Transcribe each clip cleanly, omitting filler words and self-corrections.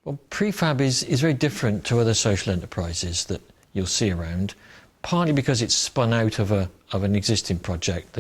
Well, prefab is very different to other social enterprises that you'll see around, partly because it's spun out of an existing project.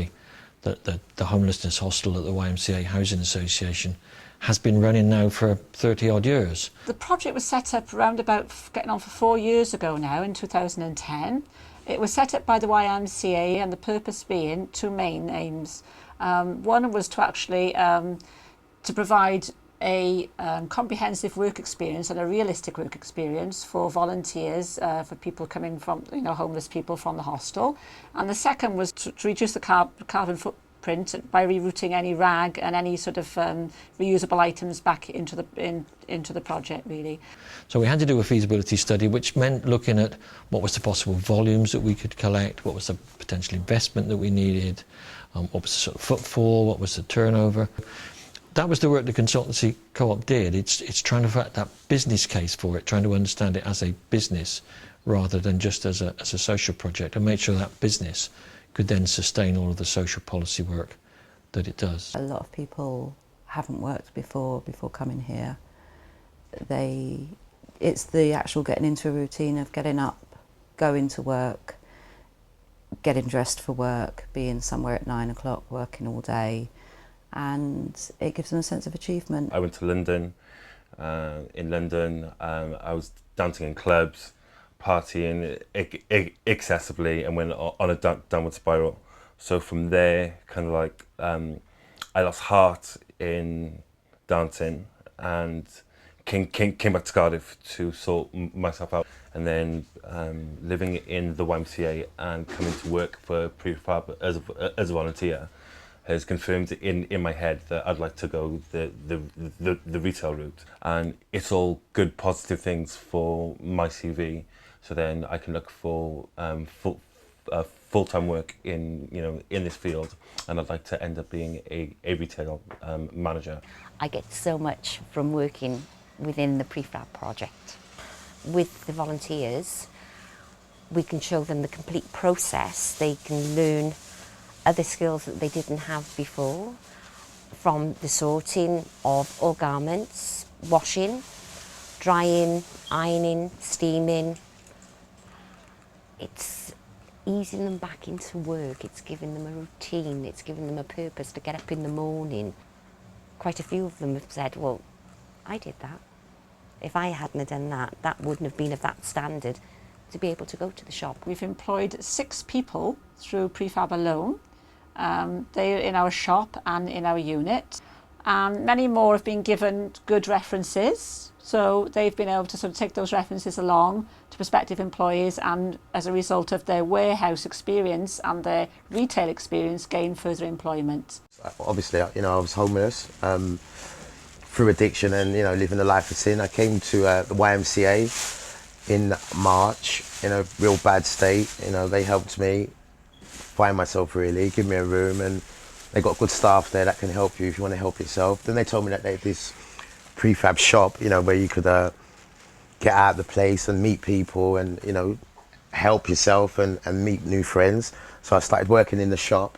The homelessness hostel at the YMCA Housing Association has been running now for 30 odd years. The project was set up around about getting on for 4 years ago now, in 2010. It was set up by the YMCA, and the purpose being two main aims. One was to actually to provide a comprehensive work experience and a realistic work experience for volunteers, for people coming from, homeless people from the hostel. And the second was to reduce the carbon footprint by rerouting any rag and any sort of reusable items back into the project, really. So we had to do a feasibility study, which meant looking at what was the possible volumes that we could collect, what was the potential investment that we needed, what was the sort of footfall, what was the turnover. That was the work the consultancy co-op did. It's trying to find that business case for it, trying to understand it as a business rather than just as a social project, and make sure that business could then sustain all of the social policy work that it does. A lot of people haven't worked before coming here. It's the actual getting into a routine of getting up, going to work, getting dressed for work, being somewhere at 9 o'clock, working all day, and it gives them a sense of achievement. I went to London. In London, I was dancing in clubs, partying excessively, and went on a downward spiral. So from there, kind of like, I lost heart in dancing and came back to Cardiff to sort myself out. And then living in the YMCA and coming to work for prefab as a volunteer has confirmed in my head that I'd like to go the retail route. And it's all good, positive things for my CV. So then I can look for full-time work in this field, and I'd like to end up being a retail manager. I get so much from working within the prefab project. With the volunteers, we can show them the complete process. They can learn other skills that they didn't have before, from the sorting of all garments, washing, drying, ironing, steaming. It's easing them back into work, it's giving them a routine, it's giving them a purpose to get up in the morning. Quite a few of them have said, well, I did that. If I hadn't done that, that wouldn't have been of that standard to be able to go to the shop. We've employed 6 people through prefab alone. They're in our shop and in our unit. And many more have been given good references. So they've been able to sort of take those references along to prospective employees, and as a result of their warehouse experience and their retail experience, gain further employment. Obviously, I was homeless through addiction and, living a life of sin. I came to the YMCA in March in a real bad state. They helped me find myself, really, give me a room, and they got good staff there that can help you if you want to help yourself. Then they told me that they had this prefab shop, where you could get out of the place and meet people and, help yourself and meet new friends. So I started working in the shop,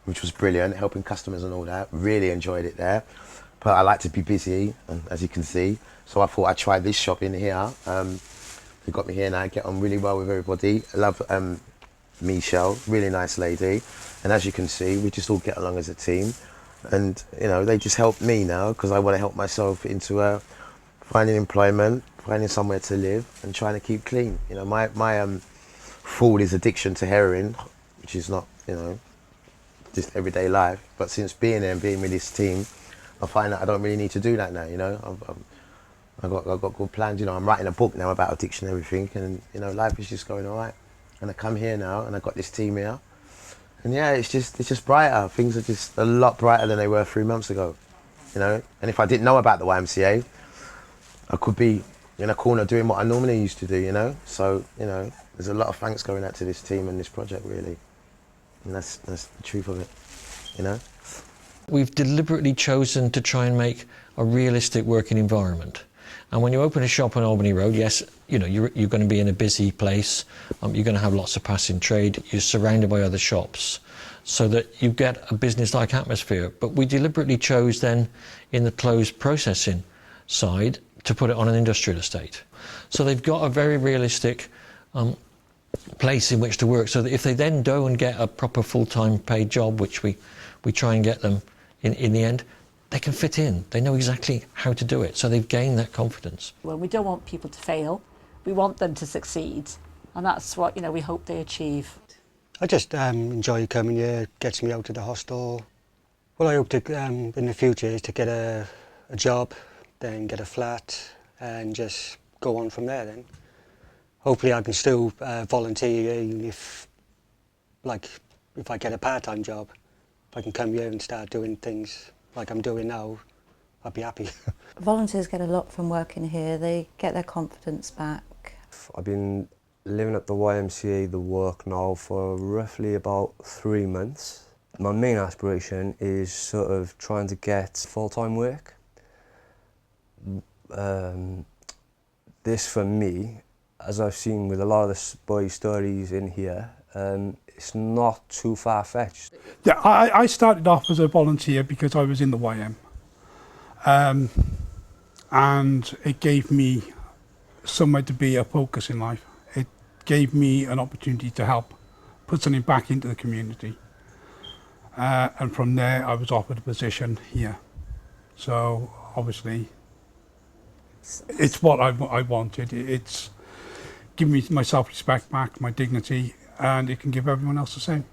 which was brilliant, helping customers and all that. Really enjoyed it there. But I like to be busy, as you can see. So I thought I'd try this shop in here. They got me here now. I get on really well with everybody. I love Michelle, really nice lady. And as you can see, we just all get along as a team. And, they just help me now because I want to help myself into finding employment, finding somewhere to live and trying to keep clean. My fault is addiction to heroin, which is not, just everyday life. But since being there and being with this team, I find that I don't really need to do that now, I've got good plans, I'm writing a book now about addiction and everything, and, life is just going all right. And I come here now and I've got this team here. And yeah, it's just brighter. Things are just a lot brighter than they were 3 months ago, And if I didn't know about the YMCA, I could be in a corner doing what I normally used to do, So, there's a lot of thanks going out to this team and this project, really. And that's the truth of it, We've deliberately chosen to try and make a realistic working environment. And when you open a shop on Albany Road, yes, you're going to be in a busy place. You're going to have lots of passing trade. You're surrounded by other shops, so that you get a business-like atmosphere. But we deliberately chose then, in the closed processing side, to put it on an industrial estate. So they've got a very realistic place in which to work, so that if they then go and get a proper full-time paid job, which we try and get them in the end, they can fit in. They know exactly how to do it, so they've gained that confidence. Well, we don't want people to fail. We want them to succeed, and that's what, you know, we hope they achieve. I just enjoy coming here, gets me out of the hostel. What I hope to in the future is to get a job, then get a flat, and just go on from there then. Hopefully I can still volunteer if I get a part-time job. If I can come here and start doing things like I'm doing now, I'd be happy. Volunteers get a lot from working here. They get their confidence back. I've been living at the YMCA, the work now, for roughly about 3 months. My main aspiration is sort of trying to get full-time work. This for me, as I've seen with a lot of the boys' stories in here, it's not too far-fetched. Yeah, I started off as a volunteer because I was in the YM. And it gave me somewhere to be a focus in life. It gave me an opportunity to help put something back into the community. And from there I was offered a position here. So obviously it's what I wanted. It's given me my self-respect back, my dignity, and it can give everyone else the same.